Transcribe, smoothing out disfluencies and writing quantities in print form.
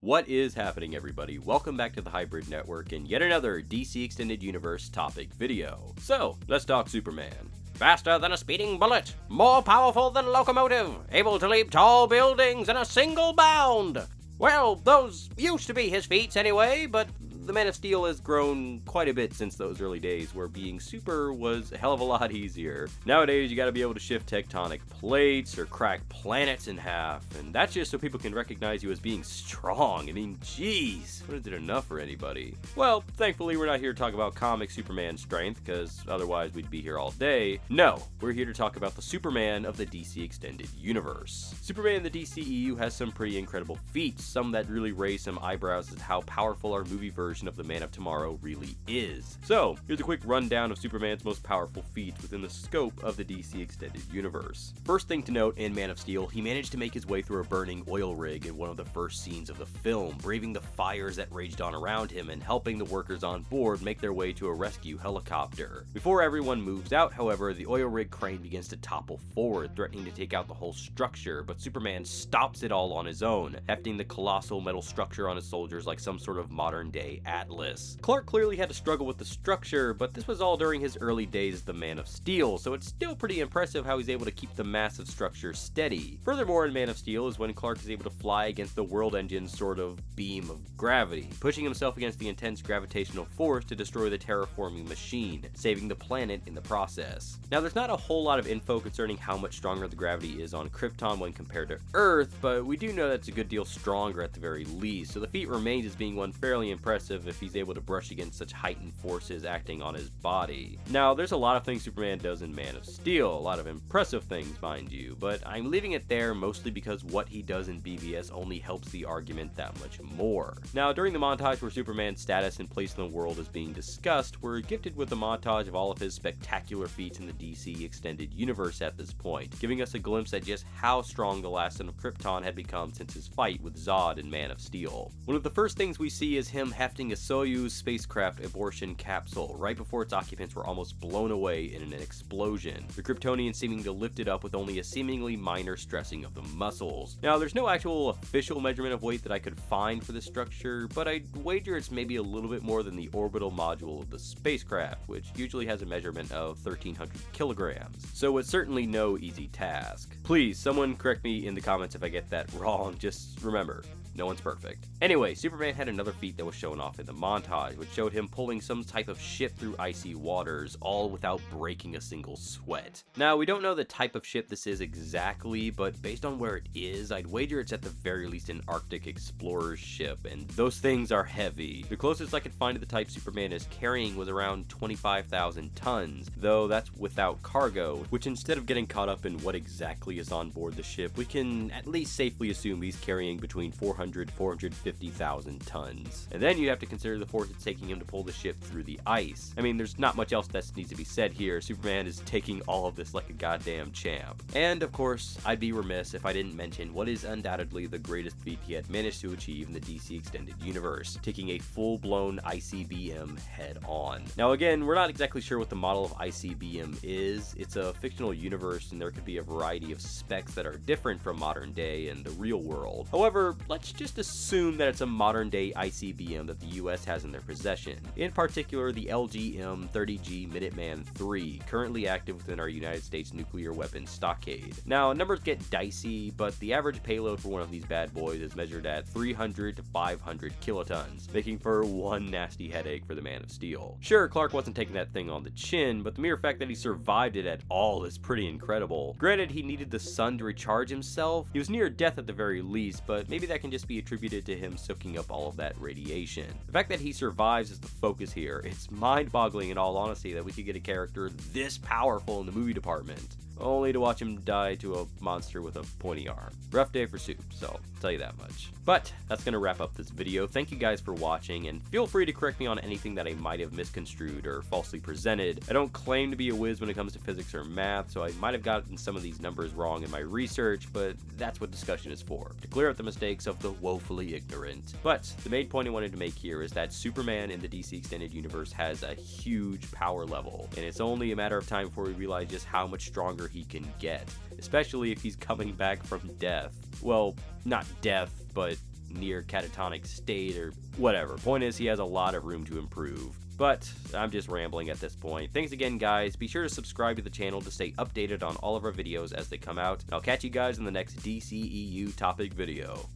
What is happening, everybody? Welcome back to the Hybrid Network and yet another DC Extended Universe topic video. So, let's talk Superman. Faster than a speeding bullet, more powerful than a locomotive, able to leap tall buildings in a single bound. Well, those used to be his feats anyway, but the Man of Steel has grown quite a bit since those early days where being super was a hell of a lot easier. Nowadays, you gotta be able to shift tectonic plates or crack planets in half, and that's just so people can recognize you as being strong. I mean, jeez, what is it enough for anybody? Well, thankfully, we're not here to talk about comic Superman strength, because otherwise we'd be here all day. No, we're here to talk about the Superman of the DC Extended Universe. Superman in the DCEU has some pretty incredible feats, some that really raise some eyebrows at how powerful our movie version of the Man of Tomorrow really is. So, here's a quick rundown of Superman's most powerful feats within the scope of the DC Extended Universe. First thing to note, in Man of Steel, he managed to make his way through a burning oil rig in one of the first scenes of the film, braving the fires that raged on around him and helping the workers on board make their way to a rescue helicopter. Before everyone moves out, however, the oil rig crane begins to topple forward, threatening to take out the whole structure, but Superman stops it all on his own, hefting the colossal metal structure on his soldiers like some sort of modern-day Atlas. Clark clearly had to struggle with the structure, but this was all during his early days as the Man of Steel, so it's still pretty impressive how he's able to keep the massive structure steady. Furthermore, in Man of Steel is when Clark is able to fly against the World Engine's sort of beam of gravity, pushing himself against the intense gravitational force to destroy the terraforming machine, saving the planet in the process. Now, there's not a whole lot of info concerning how much stronger the gravity is on Krypton when compared to Earth, but we do know that it's a good deal stronger at the very least, so the feat remains as being one fairly impressive if he's able to brush against such heightened forces acting on his body. Now, there's a lot of things Superman does in Man of Steel, a lot of impressive things, mind you, but I'm leaving it there mostly because what he does in BVS only helps the argument that much more. Now, during the montage where Superman's status and place in the world is being discussed, we're gifted with a montage of all of his spectacular feats in the DC Extended Universe at this point, giving us a glimpse at just how strong the last son of Krypton had become since his fight with Zod in Man of Steel. One of the first things we see is him hefting a Soyuz spacecraft abortion capsule right before its occupants were almost blown away in an explosion, the Kryptonians seeming to lift it up with only a seemingly minor stressing of the muscles. Now, there's no actual official measurement of weight that I could find for this structure, but I'd wager it's maybe a little bit more than the orbital module of the spacecraft, which usually has a measurement of 1,300 kilograms, so it's certainly no easy task. Please, someone correct me in the comments if I get that wrong. Just remember, no one's perfect. Anyway, Superman had another feat that was shown off in the montage, which showed him pulling some type of ship through icy waters, all without breaking a single sweat. Now, we don't know the type of ship this is exactly, but based on where it is, I'd wager it's at the very least an Arctic explorer's ship, and those things are heavy. The closest I could find to the type Superman is carrying was around 25,000 tons, though that's without cargo, which instead of getting caught up in what exactly is on board the ship, we can at least safely assume he's carrying between 450,000 tons. And then you have to consider the force it's taking him to pull the ship through the ice. I mean, there's not much else that needs to be said here. Superman is taking all of this like a goddamn champ. And of course, I'd be remiss if I didn't mention what is undoubtedly the greatest feat he had managed to achieve in the DC Extended Universe, taking a full-blown ICBM head-on. Now again, we're not exactly sure what the model of ICBM is. It's a fictional universe and there could be a variety of specs that are different from modern day and the real world. However, let's just assume that it's a modern day ICBM that the US has in their possession. In particular, the LGM-30G Minuteman III, currently active within our United States nuclear weapons stockade. Now, numbers get dicey, but the average payload for one of these bad boys is measured at 300 to 500 kilotons, making for one nasty headache for the Man of Steel. Sure, Clark wasn't taking that thing on the chin, but the mere fact that he survived it at all is pretty incredible. Granted, he needed the sun to recharge himself. He was near death at the very least, but maybe that can just be attributed to him soaking up all of that radiation. The fact that he survives is the focus here. It's mind-boggling in all honesty that we could get a character this powerful in the movie department, only to watch him die to a monster with a pointy arm. Rough day for Soup, so I'll tell you that much. But that's gonna wrap up this video. Thank you guys for watching, and feel free to correct me on anything that I might have misconstrued or falsely presented. I don't claim to be a whiz when it comes to physics or math, so I might have gotten some of these numbers wrong in my research, but that's what discussion is for, to clear up the mistakes of the woefully ignorant. But the main point I wanted to make here is that Superman in the DC Extended Universe has a huge power level, and it's only a matter of time before we realize just how much stronger he can get, especially if he's coming back from death. Well, not death, but near catatonic state or whatever. Point is, he has a lot of room to improve. But I'm just rambling at this point. Thanks again, guys. Be sure to subscribe to the channel to stay updated on all of our videos as they come out. I'll catch you guys in the next DCEU topic video.